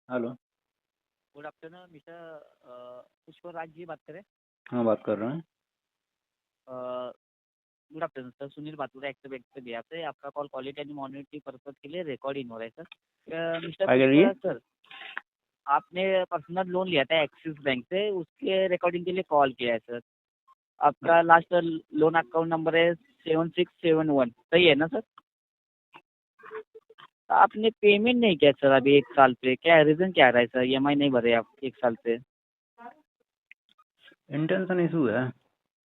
Hello. Good afternoon mister Pushpraj ji बात करें। हाँ, बात कर रहे हैं। गुड आफ्टरनून सर, सुनील बात कर रहा है एक्सिस बैंक से बिहार से। आपका call quality and monitoring purpose के लिए रिकॉर्डिंग हो रहा है सर। मिस्टर क्या कह रही है? पुष्पराज सर, आपने पर्सनल लोन लिया था एक्सिस बैंक से, उसके रिकॉर्डिंग के लिए कॉल किया है सर। आपका लास्ट लोन अकाउंट नंबर है 7671, सही है ना सर? आपने पेमेंट नहीं किया सर अभी 1 साल से, क्या रीज़न क्या रहा है सर? EMI नहीं भरे आप 1 साल से, इंटेंशन इशू है।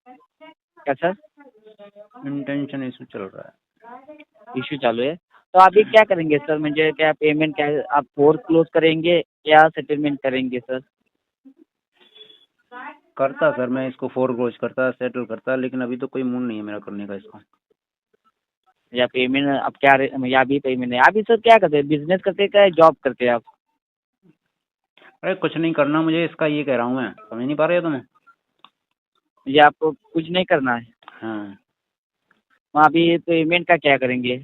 क्या सर? इंटेंशन इशू चल रहा है। इश्यू चालू है तो अभी क्या करेंगे सर? म्हणजे क्या पेमेंट, क्या आप फोर क्लोज करेंगे या सेटलमेंट करेंगे सर? करता सर, मैं इसको फोरक्लोज करता, सेटल करता, लेकिन अभी तो कोई मूड नहीं है मेरा करने का इसको। या पेमेंट अब क्या या अभी पेमेंट है? अभी सर क्या करते हैं, बिजनेस करते हैं क्या जॉब करते हैं आप? अरे कुछ नहीं करना मुझे इसका, ये कह रहा हूँ मैं, समझ नहीं पा रहे हो तुम? या आपको कुछ नहीं करना है? हाँ, वहाँ अभी पेमेंट का क्या करेंगे?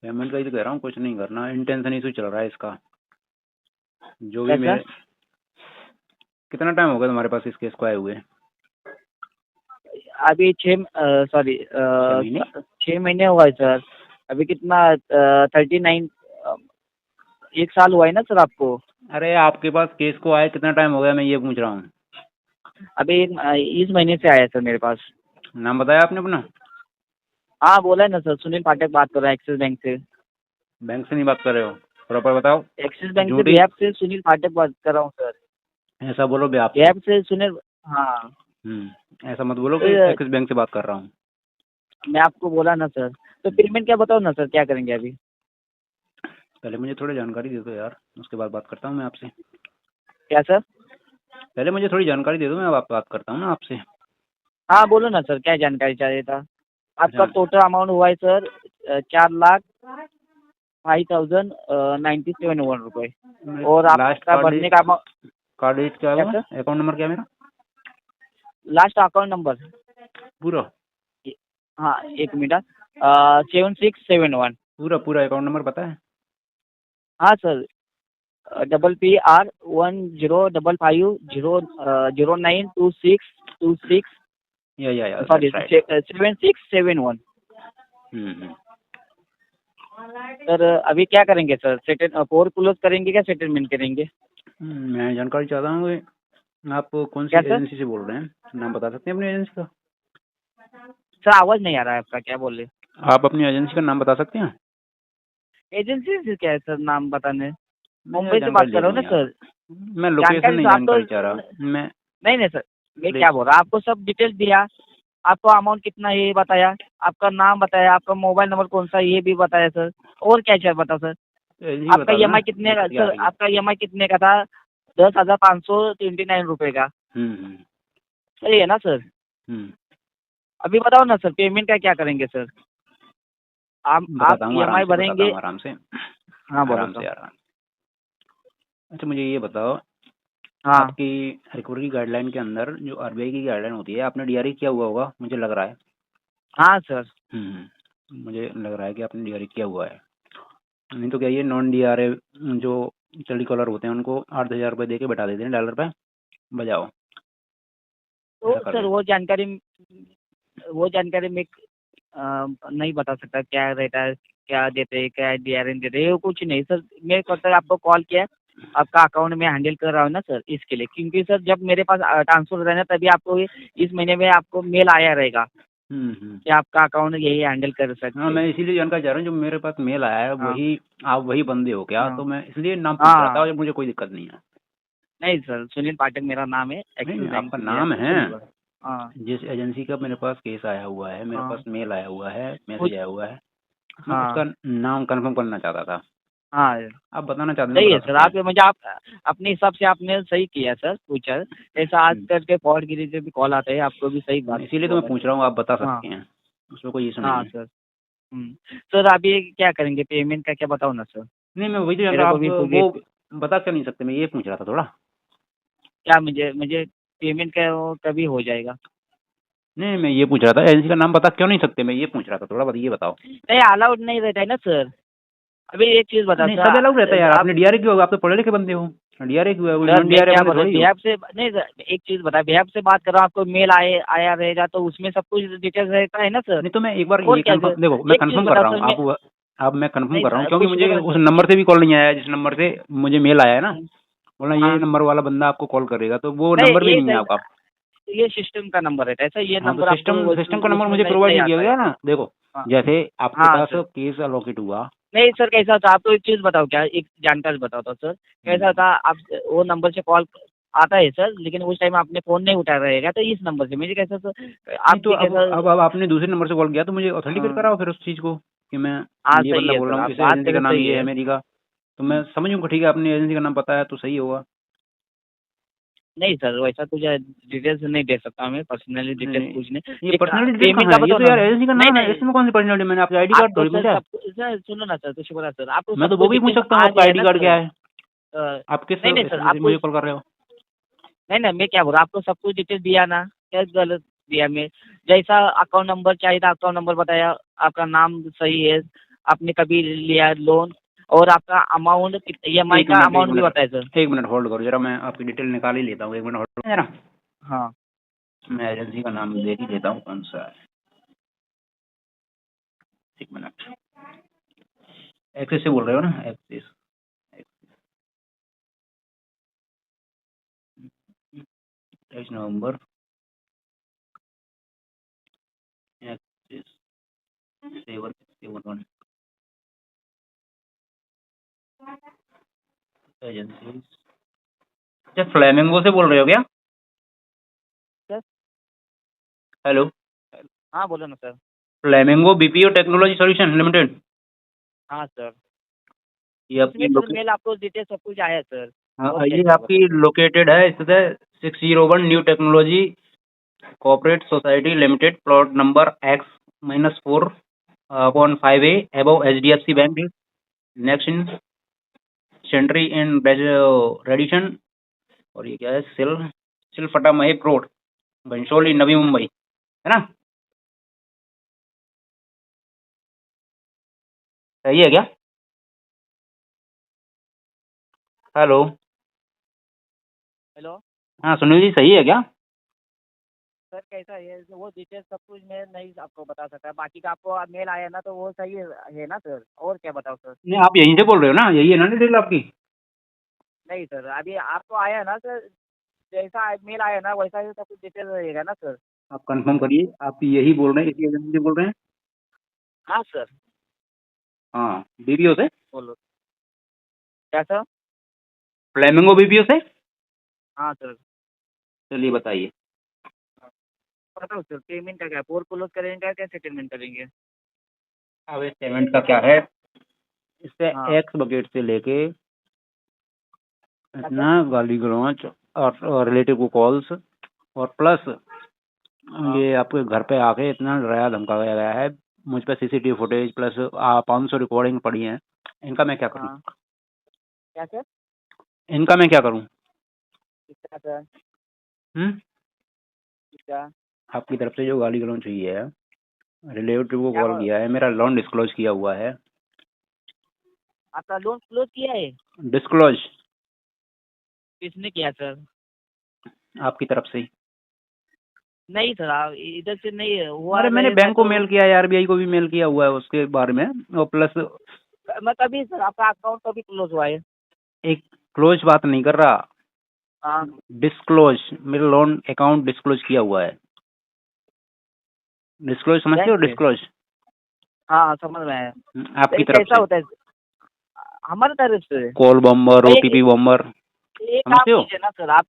पेमेंट का ही तो कह रहा हूँ, कुछ नहीं करना। इंटेंशन इशू चल रहा है इसका, जो भी कैसा? मेरे। कितना टाइम हो गया तुम्हारे पास इस केस को आए हुए? अभी 6 महीने। 6 महीने हुआ है सर। अभी कितना 39, 1 साल हुआ है ना सर आपको? अरे आपके पास केस को आए कितना टाइम हो गया, मैं ये पूछ रहा हूँ। अभी इस महीने से आया है सर मेरे पास। नाम बताया आपने अपना? हाँ बोला है ना सर, सुनील पाठक बात कर रहा है एक्सिस बैंक से। बैंक से नहीं बात कर रहे हो? प्रॉपर बताओ। एक्सिस बैंक से झूठी। बिहार से सुनील पाठक बात कर रहा हूँ सर। ऐसा बोलो बे आप। बिहार से सुनील। हाँ ऐसा मत बोलो कि तो एक्सिस बैंक से बात कर रहा हूँ। मैं आपको बोला ना सर, तो पेमेंट क्या बताओ ना सर, क्या करेंगे अभी? पहले मुझे थोड़ी जानकारी दे दो यार, उसके बाद बात करता हूँ मैं आपसे। क्या सर? पहले मुझे थोड़ी जानकारी दे दो, मैं अब बात करता हूँ ना आपसे। हाँ बोलो ना सर, क्या जानकारी चाहिए था? आपका अच्छा। टोटल अमाउंट हुआ है सर 4,05,097 रुपये। और लास्ट आपका भरने का कार्ड डेट क्या क्या हुआ? सर? अकाउंट नंबर क्या है मेरा? लास्ट अकाउंट नंबर, पूरा हाँ 1 मिनट, 7671। पूरा पूरा अकाउंट नंबर पता है? हाँ सर, PPR 1055 0092626, या sorry that's right. 7671। Hmm. Sir अभी क्या करेंगे सर? सेटल फोर क्लोज करेंगे क्या सेटलमेंट करेंगे? मैं जानकारी चाहता हूँ कि आप कौन सी क्या सर? एजेंसी से बोल रहे हैं, नाम बता सकते हैं अपनी एजेंसी का? सर आवाज़ नहीं आ रहा है आपका, क्या बोल रहे? आप अपनी एजेंसी का नाम बता सकते हैं? एजेंसी से क्या है सर नाम बताने? मैं मुंबई से बात जानकारी कर ले रहा हूँ लूँ ना यार। सर। मैं लोकेशन जानकारी नहीं तो आप तो जानकारी चाह रहा मैं। नहीं नहीं सर, मैं क्या प्लीज। बोल रहा, आपको सब डिटेल्स दिया। आपको अमाउंट कितना है ये बताया, आपका नाम बताया, आपका मोबाइल नंबर कौन सा है ये भी बताया सर। और क्या चाहिए बताओ सर? एजेंसी आपका बता दो ना, EMI कितने का दिक्कत क्या आ सर? रही है? आपका EMI कितने का था? 10,529 रुपये का, हम्म। सही है ना सर? हम्म। अभी बताओ ना सर, पेमेंट का क्या करेंगे सर? आप बताता हूँ आराम EMI से, बताता भरेंगे? हूँ आराम से। हाँ बोलो आराम सर। से आराम। अच्छा मुझे ये बताओ, हाँ आपकी रिकवरी गाइडलाइन के अंदर जो आरबीआई की गाइडलाइन होती है, आपने डीआरई किया हुआ होगा मुझे लग रहा है। हाँ सर। मुझे लग रहा है कि आपने डीआरई किया हुआ है। नहीं तो क्या, ये नॉन डीआरए जो टेली कॉलर होते हैं उनको 8,000 रुपये दे के बैठा देते हैं डॉलर पे, बजाओ। तो ऐसा कर सर देते वो जानकारी मैं नहीं बता सकता क्या रहता है, क्या देते हैं, क्या DRN देते हैं, वो कुछ नहीं सर। मैं करता आपको कॉल किया, आपका अकाउंट में हैंडल कर रहा हूँ ना सर, इसके लिए। क्योंकि सर जब मेरे पास ट्रांसफर हो रहा है ना, तभी आपको इस महीने में आपको मेल आया रहेगा हम्म। कि आपका अकाउंट यही हैंडल कर हाँ, सकते हैं। मैं इसीलिए जानकारी चाह रहा हूँ, जो मेरे पास मेल आया है हाँ वही आप वही बंदे हो क्या? हाँ तो मैं इसलिए नाम पूछ रहा था, हाँ। और मुझे कोई दिक्कत नहीं है। नहीं सर, सुनील पाठक मेरा नाम है, नहीं एक्सिस नहीं, बैंक आपका से बिहार नाम से है। सुनील। हाँ जिस एजेंसी का मेरे पास केस आया हुआ है, मेरे हाँ। पास मेल आया हुआ है, कुछ। मैसेज आया हुआ है, मैं उसका हाँ नाम कंफर्म करना चाहता था। हाँ आप बताना चाहते हैं तो सही है बता सर। सकते हैं। आप मुझे आप अपने हिसाब से आपने सही किया सर, पूछा। ऐसा आज हम्म, करके फॉरगिरी से भी कॉल आता है, आपको भी सही बात इसीलिए तो मैं बोला पूछ सर। रहा हूँ, आप बता हाँ सकते हैं, उसमें कोई इशू नहीं हाँ है। सर। सर अभी क्या करेंगे, पेमेंट का क्या बताओ ना सर? नहीं, मैं वही तो जान मेरे रहा, को आप भी वो बता क्यों नहीं सकते, मैं ये पूछ रहा था थोड़ा। क्या मुझे मुझे पेमेंट का वो कभी हो जाएगा? नहीं, मैं ये पूछ रहा था एजेंसी का नाम बता क्यों नहीं सकते, मैं ये पूछ रहा था थोड़ा, ये बताओ। नहीं, अलाउड नहीं रहता है ना सर। अभी एक चीज बता नहीं, सर, सब अलाउड रहता है यार। आप आपने डीआरए क्यों होगा? आप तो पढ़े लिखे बंदे हो। डीआरए क्यों है? सर नॉन मैं डीआरए क्या बंदे बोल रहा थोड़ी हूँ, हो। भैया से नहीं सर, एक चीज बता, भैया से बात कर रहा हूँ, आपको मेल आया रहेगा तो उसमें सब कुछ डिटेल्स रहता है ना सर। नहीं तो मैं एक बार और ये क्या सर, कंफर्म, देखो मैं एक चीज कंफर्म कर बताओ रहा सर, हूँ। मैं अब मैं कंफर्म नहीं कर रहा हूँ सर, क्योंकि कुछ मुझे बोलो ना उस सर। नंबर से भी कॉल नहीं आया जिस नंबर से मुझे मेल आया है ना। बोला ये हाँ नंबर वाला बंदा आपको कॉल करेगा, तो वो नहीं, नंबर भी नहीं है आपका। ये सिस्टम का नंबर रहता है सर, ये हाँ, तो नंबर आपको सिस्टम का नंबर उसमें मुझे नहीं, प्रोवाइड नहीं नहीं किया आता है। गया ना। देखो, हाँ जैसे आपके हाँ पास सर। केस अलॉकेट हुआ। नहीं सर, कैसा था आपको एक चीज बताओ, क्या एक जानकारी बताओ तो सर, कैसा था आप वो नंबर से कॉल आता है सर, लेकिन उस टाइम आपने फोन नहीं उठा रहेगा, तो इस नंबर से मुझे कैसा सर, नहीं तो आपके कैसा। अब आपने दूसरे नंबर से कॉल किया तो मुझे ऑथेंटिकेट हाँ कराओ फिर उस चीज़ को कि मैं हाँ, ये सही बंदा है बोल सर, रहा हूँ, आप इस बात एजेंसी का करें नाम सही ये है है। मेरी का। तो मैं समझूँ ठीक है, आपने एजेंसी का नाम बताया तो सही होगा। नहीं सर, वैसा कुछ डिटेल्स नहीं दे सकता मैं, पर्सनली नहीं डिटेल्स नहीं, कुछ नहीं। ये एक पर्सनल डिटेल पेमेंट कहाँ का है? ये बताओ तो ना। यार एजेंसी का नहीं नाम है, नहीं, इसमें कौन सी पर्सनलिटी? मैंने आपका आईडी कार्ड आपको थोड़ी सर पूछा है। सब सर सुनो ना सर, कुछ बोला सर, आपको मैं सब तो वो कुछ भी पूछ डिटेल्स सकता हूँ आ आपका गया आईडी ना कार्ड सर। क्या है। आप किस नहीं नहीं सर, इसमें से आपको मुझे कॉल कर रहे हो? नहीं नहीं, मैं क्या बोल रहा हूँ, आपको सब कुछ डिटेल्स दिया ना, क्या गलत दिया मैं? जैसा अकाउंट नंबर चाहिए था, अकाउंट नंबर बताया, आपका नाम सही है, आपने कभी लिया लोन, और आपका अमाउंट EMI एक का मिनट, एक अमाउंट भी मिनट, बताया सर। एक मिनट होल्ड करो जरा, मैं आपकी डिटेल निकाल ही लेता हूँ। एक मिनट होल्ड करो जरा। हाँ मैं एजेंसी का नाम देख ही लेता हूँ कौन सा है। एक मिनट। एक्सिस से बोल रहे हो ना? एक्सिस, एक्सिस नवंबर, एक्सिस 761 एजेंसी। अच्छा, फ्लेमिंगो से बोल रहे हो क्या? सर। हेलो, हाँ बोलो ना sir. Flamingo BPO technology solution limited. हाँ सर, ये उसमें आपकी सर मेल आपको डिटेल्स सब कुछ आया सर। हाँ, और क्या ये चाहिए आपकी बताओ सर। लोकेटेड है, स्थित है 601 new technology corporate society limited, plot number X-4/5A, above HDFC bank, next in sentry in Radisson. और ये क्या है? सिलफटा महप रोड, घनसोली, नवी मुंबई, है ना? सही है क्या? हेलो, हेलो हाँ सुनील जी, सही है क्या? सर, कैसा है वो डिटेल्स सब कुछ मैं नहीं आपको बता सकता, बाकी का आपको मेल आया ना तो वो सही है ना सर, और क्या बताओ सर। नहीं, आप यहीं से बोल रहे हो ना? यही है ना डिटेल आपकी? नहीं सर, अभी आपको आया ना सर, जैसा मेल आया ना वैसा ही सब कुछ डिटेल रहेगा ना सर। आप कंफर्म करिए, आप यही बोल रहे हैं, इसी एजेंसी से बोल रहे हैं? हाँ सर। हाँ, बीपीओ से, बोलो क्या सर। फ्लेमिंगो बीपीओ से। हाँ सर। चलिए बताइए। बताओ सर, पेमेंट का क्या, पोर क्लोज करेंगे क्या सेटलमेंट करेंगे? अब इस पेमेंट का क्या है? इससे हाँ एक्स बकेट से लेके क्या इतना सर। गाली गलौच और रिलेटिव को कॉल्स, और प्लस हाँ ये आपके घर पे आके इतना डराया धमकाया गया है। मुझ पे सीसीटीवी फुटेज प्लस 500 रिकॉर्डिंग पड़ी हैं। इनका मैं क्या करूं? हाँ क्या सर। इनका मैं क्या करूं? कितना सर। हम्म? कितना। आपकी तरफ से जो गाली गलौच हुई है, रिलेटिव को क्या कॉल किया है, मेरा लोन डिस्क्लोज किया हुआ है। आपका लोन क्लोज किया है? डिस्क्लोज किसने किया सर? आपकी तरफ से ही। नहीं सर, आप इधर से नहीं हुआ अरे मैंने रहेगा बैंक को तो। मेल किया है, आरबीआई को भी मेल किया हुआ है उसके बारे में, और प्लस मैं कभी सर, आपका अकाउंट कभी क्लोज हुआ है? एक क्लोज बात नहीं कर रहा, हाँ डिस्क्लोज, मेरा लोन अकाउंट डिस्क्लोज किया हुआ है। डिस्क्लोज समझते हो? बैंक से। डिस्क्लोज हाँ हाँ, समझ में आया। तो आपकी ये तरफ कैसा से। होता है हमारी तरफ से? कॉल बम्बर, भाई ओटीपी बम्बर, एक काम समझते हो? कीजिए ना सर आप।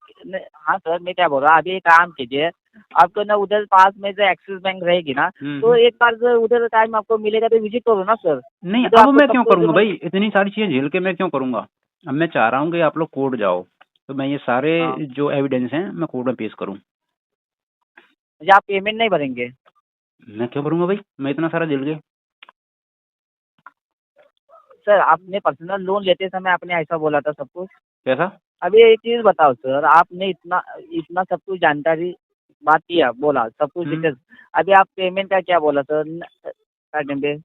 हाँ सर, मैं क्या बोल रहा हूँ, अभी एक काम कीजिए, आपको ना उधर पास में जो एक्सिस बैंक रहेगी ना, तो एक बार जो उधर टाइम आपको मिलेगा तो विजिट करो ना सर। नहीं, उधर अब आपको मैं सब क्यों कुछ करूंगा भाई? इतनी सारी चीजें झेल के मैं क्यों करूंगा? अब मैं चाह रहा हूँ कि आप लोग कोर्ट जाओ, तो मैं ये सारे हाँ, जो एविडेंस हैं मैं कोर्ट में पेश करूँ। मुझे आप पेमेंट नहीं भरेंगे? मैं क्यों करूंगा भाई? मैं इतना सारा झेल के। सर आपने पर्सनल लोन लेते समय आपने ऐसा बोला था सब कुछ। कैसा? अभी एक चीज बताओ सर, आपने इतना इतना सब कुछ जानकारी बात किया, बोला सब कुछ डिटेल्स, अभी आप पेमेंट का क्या बोला सर? क्या कहते हैं,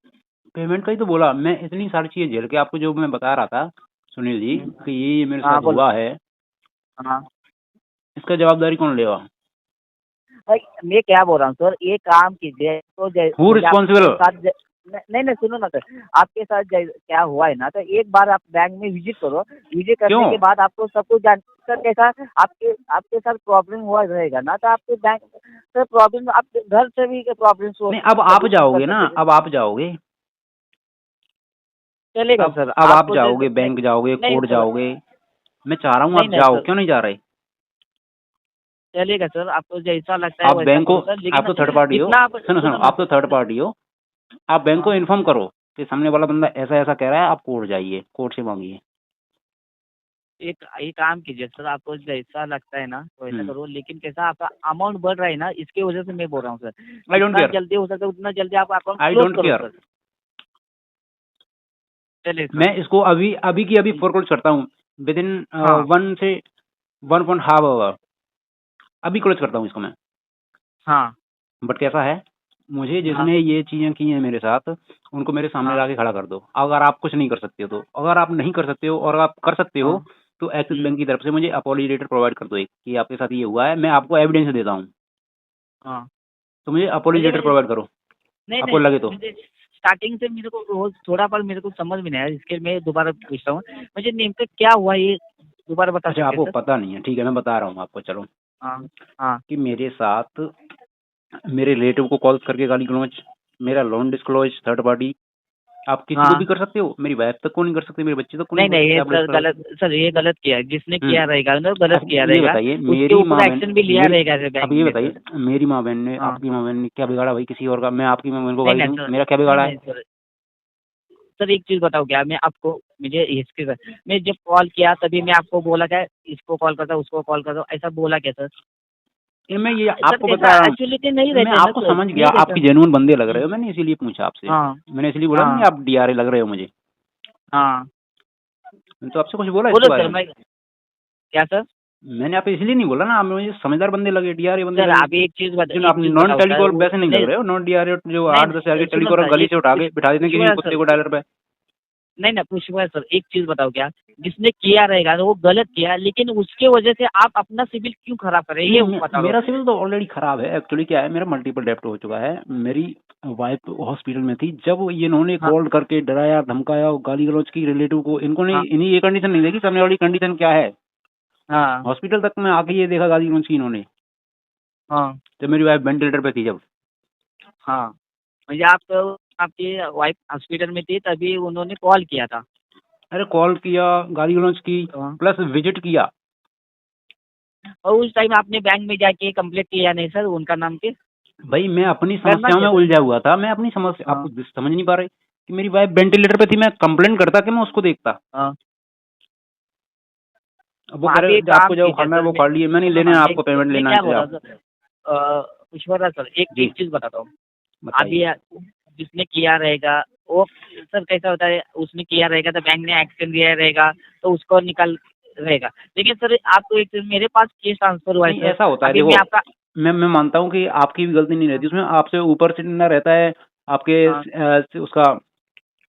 पेमेंट का ही तो बोला मैं, इतनी सारी चीजें झेल के आपको जो मैं बता रहा था सुनील जी कि ये मेरे हाँ साथ बोलो। हुआ है, हाँ इसका जवाबदारी कौन लेगा? भाई, मैं क्या बोल रहा हूँ सर, ये काम कीजिए तो हु मुझे रिस्पॉन्सिबल? आपके साथ नहीं नहीं सुनो ना सर, आपके साथ क्या हुआ है ना, तो एक बार आप बैंक में विजिट करो। विजिट करने क्यों? के बाद आपको सब कुछ जान सर कैसा आपके आपके साथ प्रॉब्लम हुआ रहेगा ना, तो आपके बैंक सर प्रॉब्लम आपके घर से भी प्रॉब्लम नहीं, अब आप सोल्यूशन कर जाओगे ना, सकते हैं। अब आप जाओगे, चलेगा अब सर, अब आप आपको जैसे जाओगे, नहीं, बैंक जाओगे, नहीं कोर्ट सर, जाओगे। मैं चाह रहा हूँ नहीं आप नहीं जाओ, सर, क्यों नहीं जा रहे? चलेगा सर, आपको जैसा लगता है आप वैसा बैंक को, करो सर, आप लेकिन तो थर्ड पार्टी हो, जितना आप सुनो सुनो, सुनो ना आप तो सर। थर्ड पार्टी हो, आप बैंक को हाँ, इन्फॉर्म करो कि सामने वाला बंदा ऐसा ऐसा कह रहा है, आप कोर्ट जाइए, कोर्ट से मांगिए। एक काम कीजिए सर, आपको जैसा लगता है ना तो वैसा हम्म, करो, लेकिन कैसा आपका अमाउंट बढ़ रहा है ना, इसकी वजह से मैं बोल रहा हूँ सर, आई डोंट जितना केयर, जल्दी हो सके उतना जल्दी आप अकाउंट आई क्लोज डोंट करो केयर। सर। चलिए सर। मैं इसको अभी अभी की अभी फोरक्लोज करता हूँ, विद इन हाँ 1 से 1.5 आवर, अभी क्लोज करता हूँ इसको मैं। हाँ बट कैसा है, मुझे हाँ जिसने ये चीजें की हैं मेरे साथ, उनको मेरे सामने हाँ। लाके खड़ा कर दो। अगर आप कुछ नहीं कर सकते हो तो, अगर आप नहीं कर सकते हो और आप कर सकते हो हाँ। तो एक्सिस हम्म, बैंक की तरफ से मुझे अपॉलजी लेटर प्रोवाइड कर दो एक, कि आपके साथ ये हुआ है, मैं आपको एविडेंस देता हूँ, हाँ। तो मुझे अपॉलजी मुझे लेटर मुझे प्रोवाइड करो, नहीं आपको नहीं, लगे तो। मुझे स्टार्टिंग से मेरे को रोज थोड़ा पर मेरे को समझ में नहीं आया, इसके लिए मैं दोबारा पूछता हूँ, मुझे नेम क्या हुआ ये दोबारा बता अच्छा, सकते हैं आपको सर? पता नहीं है, ठीक है, मैं बता रहा हूँ आपको, चलो। हाँ हाँ कि मेरे साथ मेरे रिलेटिव को कॉल करके गाली गलौज, मेरा लोन डिस्क्लोज थर्ड पार्टी, आप किसी को भी हाँ। कर सकते हो, मेरी वाइफ तक को नहीं कर सकते, मेरे बच्चे तक को नहीं नहीं बोल नहीं, सकते ये आप सर डिस्क्लोज। गलत, सर ये गलत किया है, जिसने किया हम्म। रहेगा ना गलत अब किया ये रहेगा, बताइए, उसके मेरी ऊपर माँ बहन, एक्शन भी लिया मेरी, रहेगा अब बैंक ये में बताइए, सर। मेरी माँ बहन ने, हाँ। आपकी माँ बहन ने क्या बिगाड़ा भाई किसी और का? मैं आपकी माँ बहन को नहीं गाली नहीं दूँ, सर, मेरा क्या नहीं बिगाड़ा है? नहीं सर, सर एक चीज़ बताओ क्या, मैं आपको मुझे हिस्ट्री मैं जब कॉल किया तभी मैं आपको बोला क्या इसको कॉल करता उसको कॉल करता ऐसा बोला क्या सर? ये मैं ये सर आपको बता कैसा रहा हूँ, एक्चुअली नहीं मैं रहते ना आपको सर, समझ गया, नहीं रहता। आपकी जेन्युइन बंदे लग रहे हो, मैंने इसीलिए पूछा आपसे, हाँ मैंने इसलिए बोला नहीं हाँ आप डीआरए लग रहे हो मुझे, हाँ। मैंने तो आपसे कुछ बोला इसके बोलो बारे सर, में? मैं क्या सर? मैंने आपको इसलिए नहीं बोला ना, आप मुझे समझदार बंदे लगे, डीआरए बंदे सर लगे, आप एक चीज़ लेकिन एक आप चीज़ नॉन बताओ सर, टेलीकॉल वो वैसे नहीं लग नहीं रहे हो, नॉन डीआरए जो नहीं 8-10 हज़ार के सुनो टेलीकॉलर सर, गली एक से उठा के बिठा देते हैं किसी पुष्पराज कुत्ते सर, को डायलर पे। नहीं ना पुष्पराज सर, एक चीज़ बताओ क्या, जिसने किया रहेगा ना वो गलत किया, लेकिन उसके वजह से आप अपना सिविल क्यों खराब कर रहे हैं, नहीं, ये बता दो। मेरा सिविल तो ऑलरेडी खराब है, एक्चुअली क्या है, मेरा मल्टीपल डेप्ट हो चुका है, मेरी वाइफ हॉस्पिटल में थी, जब ये इन्होंने हाँ कॉल करके डराया धमकाया गाली गलौज की रिलेटिव को, इनको नहीं, हाँ इन्हें ये कंडीशन नहीं देखी सामने वाली कंडीशन क्या है, हाँ हॉस्पिटल तक में आके ये देखा गाली गलौज की इन्होंने, हाँ जब मेरी वाइफ वेंटिलेटर पे थी जब। हाँ। मुझे आप आपकी वाइफ हॉस्पिटल में थी तभी उन्होंने कॉल किया था। अरे कॉल किया, गाली गलौज की, हाँ। प्लस विजिट किया। और उस टाइम आपने बैंक में जाके कंप्लेंट किया नहीं सर उनका नाम के? भाई मैं अपनी करना समस्याओं में क्या सर? उलझा हुआ था, मैं अपनी समस्या, हाँ आप समझ नहीं पा रहे कि मेरी वाइफ वेंटिलेटर पे थी, मैं कंप्लेंट करता कि मैं उसको देखता। हाँ। अब तो वो कह आप रहे एक आपको काम जो कीजिए खाना है सर, वो मैं खा लिए, मैं नहीं सुनो लेने, ना, आपको पेमेंट मैं लेना क्या है बोल रहा जाओ। हूँ सर, पुष्पराज सर, एक जी चीज़ बताता हूँ। बताइए। अभी जिसने किया रहेगा वो सर कैसा होता है, उसने किया रहेगा तो बैंक ने एक्शन दिया रहेगा तो उसको निकल रहेगा, लेकिन सर आपको एक मेरे पास केस ट्रांसफर हुआ है नहीं सर, ऐसा होता है, अभी देखो मैं आपका। मैं मानता हूँ कि आपकी भी गलती नहीं रहती उसमें, आपसे ऊपर से ना रहता है आपके हाँ उसका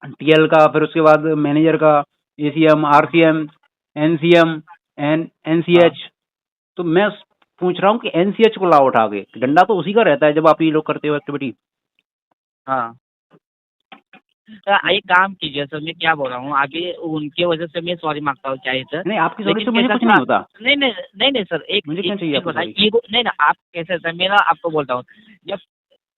टीएल का, फिर उसके बाद मैनेजर का, एसीएम, हाँ आरसीएम, एनसीएम, हाँ एनसीएच, तो मैं पूछ रहा हूँ कि एनसीएच को लाओ उठा के, डंडा तो उसी का रहता है जब आप ये लोग करते हो एक्टिविटी। हाँ। तो एक काम कीजिए सर, मैं क्या बोल रहा हूँ, आगे उनके वजह से मैं सॉरी मांगता हूँ चाहिए सर, नहीं आपकी सॉरी लेकिन से मुझे कैसा कुछ नहीं था। होता, नहीं नहीं नहीं नहीं सर, एक मुझे एक क्यों चाहिए चीज़ आपकी बताइए, सॉरी? ईगो नहीं ना, आप कैसे सर, मेरा आपको बोलता हूँ, जब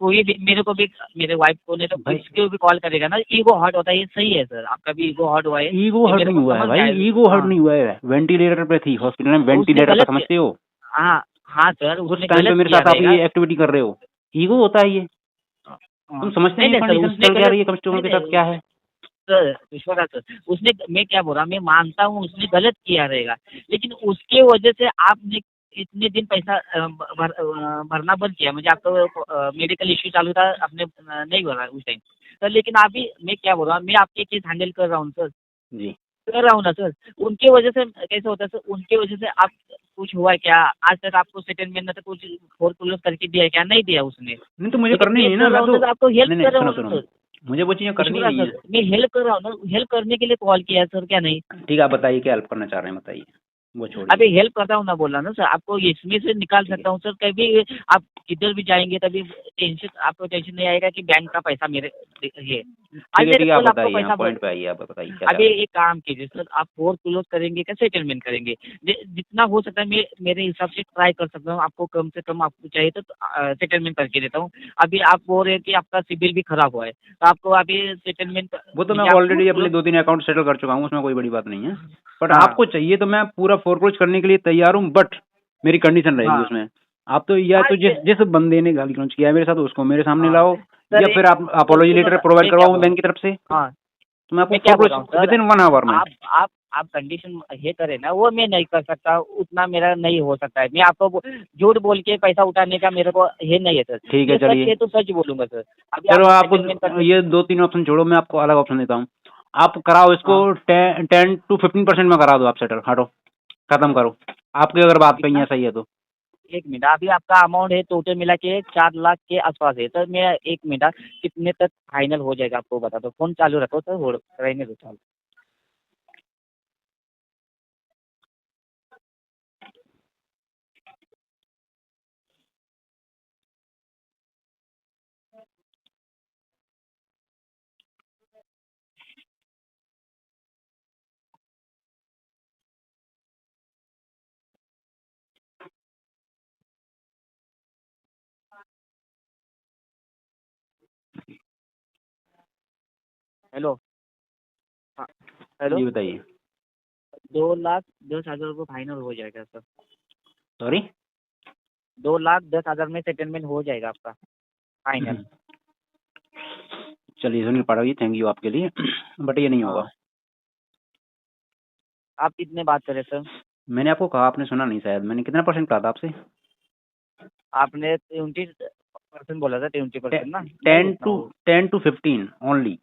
कोई भी मेरे को भी मेरे वाइफ को नहीं तो भाई किसको भी कॉल करेगा ना, ईगो हर्ट होता है, ये सही है सर, आपका भी ईगो हर्ट हुआ है, ईगो ये हर्ट मेरे नहीं को हुआ है समझ में भाई, आया। ईगो हर्ट हाँ। नहीं हुआ है, वेंटिलेटर पे थी हॉस्पिटल में, तो उसने वेंटिलेटर का गलत समझते हो? हाँ हाँ सर, उस उसने टाइम पे गलत मेरे किया साथ आप रहेगा। ये एक्टिविटी कर रहे हो, ईगो होता है ये? हाँ। तुम समझते नहीं नहीं नहीं सर, कंडीशन उसने चल क्या गलत रही है कस्टमर नहीं के साथ नहीं क्या है? सर, विश्वनाथ सर, उसने, मैं क्या बोल रहा, मैं मानता हूँ उसने गलत किया रहेगा, लेकिन उसके वजह से आपने इतने दिन पैसा भरना बंद किया, मुझे आपको मेडिकल इश्यू चालू था, आपने नहीं भरा उस टाइम सर, लेकिन अभी मैं क्या बोल रहा हूँ, मैं आपके केस हैंडल कर रहा हूँ सर, जी कर रहा हूँ ना सर, उनके वजह से कैसे होता है सर, उनके वजह से आप कुछ हुआ है क्या आज तक, आपको सेटलमेंट में तो कुछ फोर क्लोज करके दिया है क्या, नहीं दिया उसने, नहीं तो मुझे लेकिन करनी मैं नहीं ना, कर रहा मैं हूँ तो, सर, आपको हेल्प नहीं नहीं कर रहा सुनो हूँ ना सुनो, सर। मुझे वो चीजें कुछ करनी बोला नहीं सर, है। मैं हेल्प कर रहा हूँ ना, हेल्प करने के लिए कॉल किया है सर, क्या नहीं? ठीक है, आप बताइए क्या हेल्प करना चाह रहे हैं, बताइए, वो छोड़िए। अभी हेल्प करता हूँ ना, बोला ना सर, आपको इसमें से निकाल ठीक है, सकता हूँ सर। कभी आप किधर भी जाएंगे तभी टेंशन, आपको टेंशन नहीं आएगा कि बैंक का पैसा मेरे ये। आज मेरे ठीक है, आप कल आपको बताइए, पैसा आप पॉइंट पे आइए, आप बताइए क्या चाह अभी रहे हैं। एक काम कीजिए सर, आप फोर क्लोज करेंगे क्या सेटलमेंट करेंगे? जितना हो सकता है मैं मेरे हिसाब से ट्राई कर सकता हूँ, आपको कम से कम आपको चाहिए तो सेटलमेंट करके देता हूँ। अभी आप बोल रहे हैं कि आपका सिबिल भी खराब हुआ है, तो आपको अभी सेटलमेंट वो तो मैं या फोर ऑलरेडी अपने क्लोज। 2-3 अकाउंट सेटल कर चुका हूँ, उसमें कोई बड़ी बात नहीं है। बट हाँ आपको चाहिए तो मैं पूरा फोरक्लोज करने के लिए तैयार हूँ, बट मेरी कंडीशन रहेगी हाँ उसमें। आप तो या हाँ तो जिस बंदे ने गाली गलौज किया है मेरे साथ उसको मेरे सामने हाँ लाओ, सर, या एक फिर आप सर अपोलॉजी सुनो लेटर ना, प्रोवाइड मैं क्या करवाओ बोल बैंक की तरफ से, हाँ तो मैं आपको मैं क्या बोल रहा फोरक्लोज हूँ सर, विद इन 1 आवर में। आप कंडीशन ये करें ना, वो मैं नहीं कर सकता, उतना मेरा नहीं हो सकता है। मैं आपको झूठ बोल के पैसा उठाने का मेरे को ये नहीं है सर। ठीक है, मैं सच चलिए। है तो सच बोलूंगा सर। अभी चलो, आप आपको सेटलमेंट कर ये सकते। 2-3 ऑप्शन छोड़ो, मैं आपको अलग ऑप्शन देता हूँ। आप कराओ इसको, हाँ 10 to 15% में करा दो, आप सेटल, हटो, खत्म करो। आपकी अगर बात कही है कितना? सही है तो। एक मिनट, अभी आपका अमाउंट है टोटल मिला के 4 लाख के आसपास है सर। मैं एक मिनट, कितने तक फाइनल हो जाएगा आपको बता दो। फोन चालू रखो सर, हो रहने दो चालू। हेलो। हाँ हेलो। जी बताइए। 2,10,000 रुपये फाइनल हो जाएगा सर। सॉरी। 2,10,000 में सेटलमेंट हो जाएगा आपका फाइनल। चलिए, सुनील पाठक, थैंक यू आपके लिए, बट ये नहीं होगा। हाँ, आप कितने बात करें सर? मैंने आपको कहा, आपने सुना नहीं शायद। मैंने कितना परसेंट कहा था आपसे? आपने 20% बोला था, 20% ना, नहीं टेन उतना टू हो। 10 to 15 ओनली।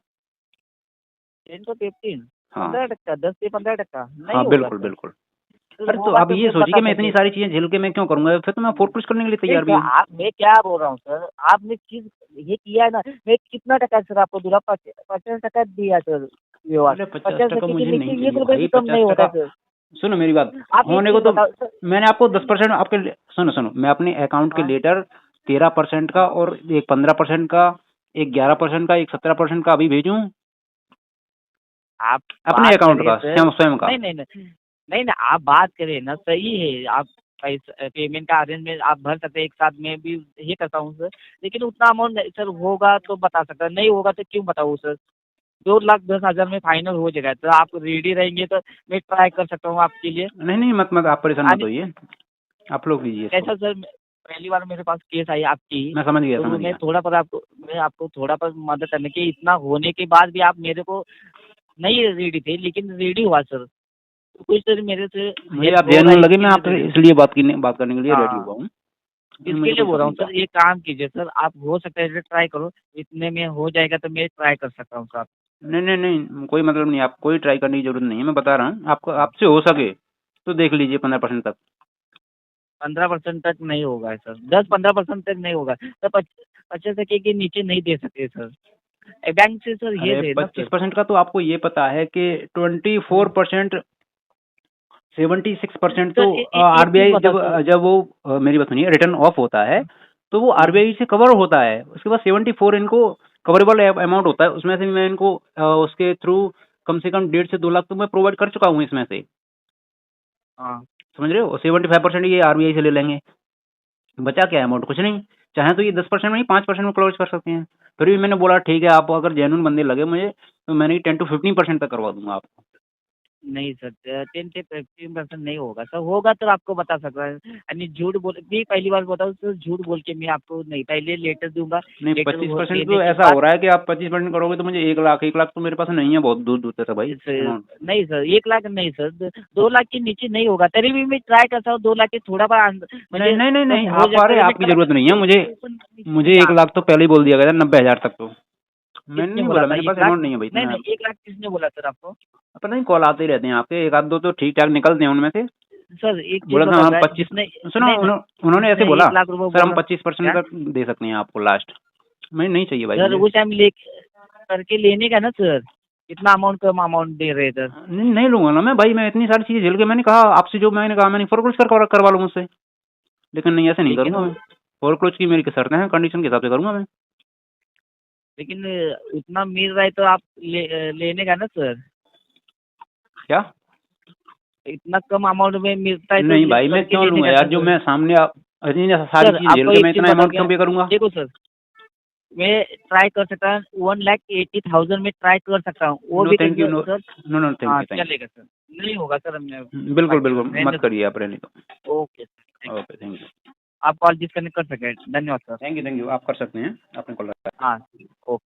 10 to 15, हाँ 15%, 10 से 15% हाँ, नहीं होगा बिल्कुल सर। बिल्कुल। सर अरे तो होगा आप तो ये मैं सोचिए कि बता मैं इतनी देंगे। सारी चीजें झेल के मैं क्यों करूंगा, फिर तो मैं फोरक्लोज करने के लिए नहीं तैयार भी सर, हूँ। आप मैं क्या बोल रहा हूँ सर, आपने किस ये किया है ना, मैं कितना टका सर आपको दूंगा? 50 टका दिया सर व्यवहार। अरे 50 टका 50 टके के मुझे नहीं नीचे एक चाहिए रुपये भी भाई, कम नहीं 50 होता टका। है सर। सुनो मेरी बात, आप एक होने को चीज तो बताओ सर। मैंने आपको 10% आपके सुनो सुनो, मैं अपने अकाउंट के हाँ लेटर 13% का, हाँ और एक 15% का, एक 11% का, एक 17% का अभी भेजूं, आप अपने बात अकाउंट करिए का सर। स्वयं का। नहीं नहीं नहीं, नहीं ना, आप बात करिए ना, सही है। आप पैसा पेमेंट का अरेंजमेंट आप भर सकते हैं, एक साथ में भी ये करता हूँ सर। लेकिन उतना अमाउंट सर होगा तो बता सकता, नहीं होगा तो क्यों बताऊँ सर? 2,10,000 में फाइनल हो जाएगा, तो आप रेडी रहेंगे तो मैं ट्राई कर सकता हूँ आपके लिए। नहीं नहीं, मत आप परेशान मत आज होइए, आप लोग कीजिए इसको। कैसा सर, पहली बार मेरे पास केस आई आपकी, मैं समझ गया, तो समझ मैं गया। थोड़ा पर आपको मैं आपको थोड़ा पर मदद करने के, इतना होने के बाद भी आप मेरे को नहीं रेडी थे, लेकिन रेडी हुआ सर। तो कुछ सर मेरे से मुझे हेल्प आप हो रहा जेन्युइन है लगे, इसके मैं लिए आपसे रेडी। इसलिए बात करने के लिए रेडी हाँ, हुआ हूँ। इसके मुझे लिए कोई बोल शक रहा हूँ नहीं था। सर, ये काम कीजिए सर, आप हो सकता है ट्राई करो। इतने में हो जाएगा तो मैं ट्राई कर सकता हूँ सर। नहीं नहीं नहीं, कोई मतलब नहीं, आप कोई ट्राई करने की जरूरत नहीं है, मैं बता रहा हूँ आपको, हाँ, आपसे हो सके तो देख लीजिए 15% तक। 15% तक नहीं होगा सर, 10-15% तक नहीं होगा सर। 50 टके के नीचे नहीं दे सकते सर, बैंक से सर ये अरे है ना सर। 25% का तो आपको ये पता है कि 24%, 76% तो सर एक चीज आरबीआई बताओ जब सर। जब वो मेरी बात सुनिए, रिटर्न ऑफ होता है तो वो हाँ आरबीआई से कवर होता है। उसके बाद 74 इनको कवरेबल अमाउंट होता है, उसमें से मैं इनको उसके थ्रू कम से कम 1.5 से 2 लाख तो मैं प्रोवाइड कर चुका हूँ इसमें से। हाँ समझ रहे हो? 75% ये आरबीआई से ले लेंगे, बचा क्या अमाउंट? कुछ नहीं। चाहे तो ये 10% में ही 5% में क्लोज कर सकते हैं। फिर भी मैंने बोला ठीक है, आप अगर जेन्युइन बंदे लगे मुझे तो मैंने 10 to 15% तक करवा दूंगा आपको। नहीं सर, 10 से 15% नहीं होगा सर। होगा तो आपको बता सकता है। यानी झूठ बोल भी, पहली बार बताऊँ सर, झूठ बोल के मैं आपको नहीं, पहले लेटर दूंगा। नहीं, लेटर 25% देने तो के ऐसा हो बाद रहा है कि आप 25% करोगे तो मुझे 1 लाख, 1 लाख तो मेरे पास नहीं है, बहुत दूर दूर तक है भाई अमाउंट। नहीं सर, 1 लाख नहीं सर, 2 लाख के नीचे नहीं होगा। तभी भी मैं ट्राई करता हूँ 2 लाख के थोड़ा बड़ा नहीं मुझे नहीं नहीं कम नहीं, हो आप जाता अरे है, मैं आपकी ट्राई जरूरत नहीं है मुझे। मुझे क्या? 1 लाख तो पहले ही बोल दिया गया था, 90,000 तक तो मैंने किसने नहीं बोला बोला, था मेरे पास 1 लाख? अमाउंट नहीं है भाई नहीं इतना। नहीं, 1 लाख किसने बोला सर आपको? पता नहीं, कॉल आते ही रहते हैं आपके, एक आध दो तो ठीक ठाक निकलते हैं उनमें से। सर एक चीज बोला था बता हम रहा है, 25, जिसने सुनो नहीं ना, उन्होंने ऐसे जिसने बोला 1 लाख रुपए सर हम बोला 25% क्या तक दे सकते हैं आपको लास्ट। मैं नहीं चाहिए भाई सर? मुझे। उस टाइम ले करके लेने का ना सर, इतना अमाउंट कम अमाउंट दे रहे सर। नहीं लूंगा ना मैं भाई, मैं इतनी सारी चीजें झेल के, मैंने कहा आपसे, जो मैंने कहा मैंने फोरक्लोज करवा लो मुझसे, लेकिन नहीं, ऐसे नहीं लेकिन करूंगा मैं। फोरक्लोज की मेरी शर्तें हैं, कंडीशन के हिसाब से करूंगा मैं। लेकिन उतना मिल रहा है तो आप लेने का ना सर, क्या? इतना कम अमाउंट में मिलता है तो नहीं भाई, मैं करके क्यों लेने लूंगा का यार, ना जो सर। मैं सामने इतनी सारी सर चीज झेल आपको के एक मैं चीज इतना बताऊँ अमाउंट क्या, क्यों पे करूंगा? देखो सर, मैं ट्राई कर सकता हूँ 1,80,000 में ट्राई कर सकता हूँ, वो नो भी थैंक यू, तो no sir. No no, thank हाँ यू, थैंक चलेगा सर, नहीं होगा सर, मैं यू, बिल्कुल बाकी बिल्कुल रहने मत दो। करिए आप, रहने दो। Okay sir, okay, thank you, आप कॉल डिस्कनेक्ट कर सकें, धन्यवाद sir. Thank you, thank you, आप कर सकते हैं, आपने कॉल रखा है। हाँ ओके।